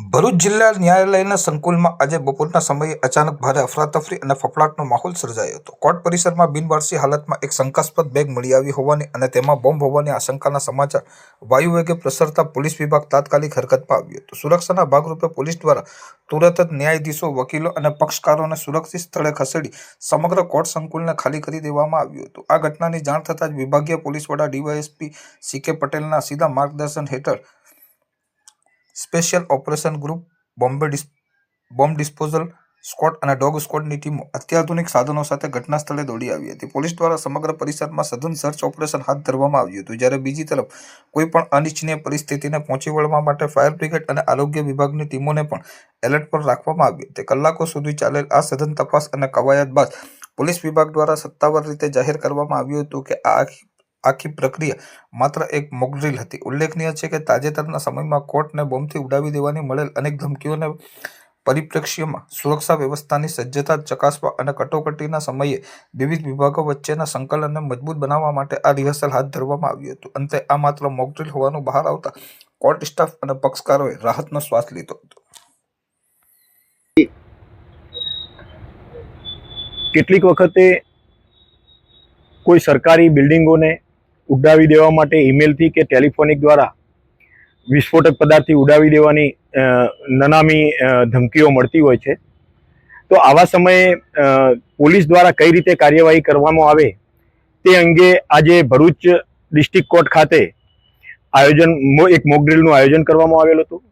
ભરૂચ જિલ્લા ન્યાયાલયના સંકુલમાં આજે બપોરના સમયે અચાનક ભારે અફરાતફરી અને ફફડાટનો માહોલ સર્જાયો હતો। કોર્ટ પરિસરમાં બિનવારસી હાલતમાં એક શંકાસ્પદ બેગ મળી આવી હોવાની અને તેમાં બોમ્બ હોવાની આશંકાના સમાચાર વાયુવેગે પ્રસરતા પોલીસ વિભાગ તાત્કાલિક હરકતમાં આવ્યો હતો। સુરક્ષાના ભાગરૂપે પોલીસ દ્વારા તુરત જ ન્યાયાધીશો, વકીલો અને પક્ષકારોને સુરક્ષિત સ્થળે ખસેડી સમગ્ર કોર્ટ સંકુલને ખાલી કરી દેવામાં આવ્યું હતું। આ ઘટનાની જાણ થતાં જ વિભાગીય પોલીસ વડા ડીવાયએસપી સી.કે. પટેલના સીધા માર્ગદર્શન હેઠળ special operation group, bomb disposal squad અને ડોગ સ્ક્વોડની ટીમો અત્યાધુનિક સાધનો સાથે ઘટના સ્થળે દોડી આવી હતી। પોલીસ દ્વારા સમગ્ર પરિસરમાં સઘન સર્ચ ઓપરેશન હાથ ધરવામાં આવ્યું હતું, જ્યારે બીજી તરફ કોઈપણ અનિચ્છનીય પરિસ્થિતિને પહોંચી વળવા માટે ફાયર બ્રિગેડ અને આરોગ્ય વિભાગની ટીમોને પણ એલર્ટ પર રાખવામાં આવી હતી। કલાકો સુધી ચાલેલ આ સઘન તપાસ અને કવાયત બાદ પોલીસ વિભાગ દ્વારા સત્તાવાર રીતે જાહેર કરવામાં આવ્યું હતું કે આખી પ્રક્રિયા માત્ર એક મોકડ્રીલ હતી। ઉલ્લેખનીય છે કે તાજેતરના સમયમાં કોર્ટને બોમ્બથી ઉડાવી દેવાની મળેલ અનેક ધમકીઓના પરિપ્રેક્ષ્યમાં સુરક્ષા વ્યવસ્થાની સજ્જતા ચકાસવા અને કટોકટીના સમયે વિવિધ વિભાગો વચ્ચેના સંકલનને મજબૂત બનાવવા માટે આ રિહર્સલ હાથ ધરવામાં આવ્યું હતું। અંતે આ માત્ર મોકડ્રીલ હોવાનું બહાર આવતા કોર્ટ સ્ટાફ અને પક્ષકારોએ રાહતનો શ્વાસ લીધો હતો। કેટલીક વખતે કોઈ સરકારી બિલ્ડિંગોને ઉડાવી દેવા માટે ઈમેલથી કે ટેલિફોનિક દ્વારા વિસ્ફોટક પદાર્થથી ઉડાવી દેવાની નનામી ધમકીઓ મળતી હોય છે। તો આવા સમયે પોલીસ દ્વારા કઈ રીતે કાર્યવાહી કરવામાં આવે તે અંગે આજે ભરૂચ ડિસ્ટ્રિક્ટ કોર્ટ ખાતે એક મોક ડ્રીલનું આયોજન કરવામાં આવેલું હતું।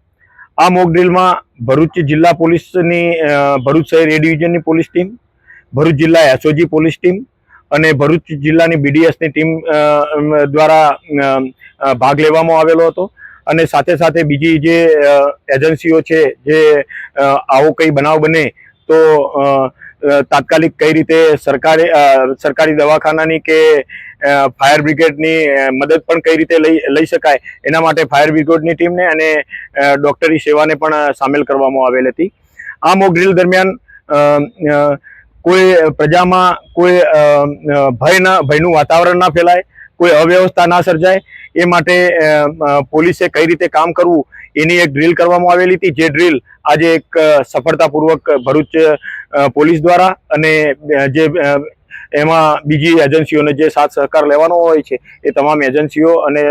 આ મોક ડ્રીલમાં ભરૂચ જિલ્લા પોલીસની ભરૂચ શહેર એ ડિવિઝનની પોલીસ ટીમ, ભરૂચ જિલ્લા એસઓજી પોલીસ ટીમ અને ભરૂચ જિલ્લાની બીડીએસની ટીમ દ્વારા ભાગ લેવામાં આવેલો હતો। અને સાથે સાથે બીજી જે એજન્સીઓ છે, જે આવો કંઈ બનાવ બને તો તાત્કાલિક કઈ રીતે સરકારી દવાખાનાની કે ફાયર બ્રિગેડની મદદ પણ કઈ રીતે લઈ શકાય, એના માટે ફાયર બ્રિગેડની ટીમને અને ડૉક્ટરી સેવાને પણ સામેલ કરવામાં આવેલ હતી। આ મોક ડ્રીલ દરમિયાન કોઈ પ્રજામાં કોઈ ભયનું વાતાવરણ ના ફેલાય, કોઈ અવ્યવસ્થા ના સર્જાય, એ માટે પોલીસે કઈ રીતે કામ કરવું એની એક ડ્રીલ કરવામાં આવેલી હતી। જે ડ્રીલ આજે એક સફળતાપૂર્વક ભરૂચ પોલીસ દ્વારા અને જે એમાં બીજી એજન્સીઓને જે સાથ સહકાર લેવાનો હોય છે એ તમામ એજન્સીઓ અને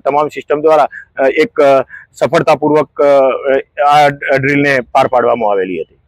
તમામ સિસ્ટમ દ્વારા એક સફળતાપૂર્વક આ ડ્રીલને પાર પાડવામાં આવેલી હતી।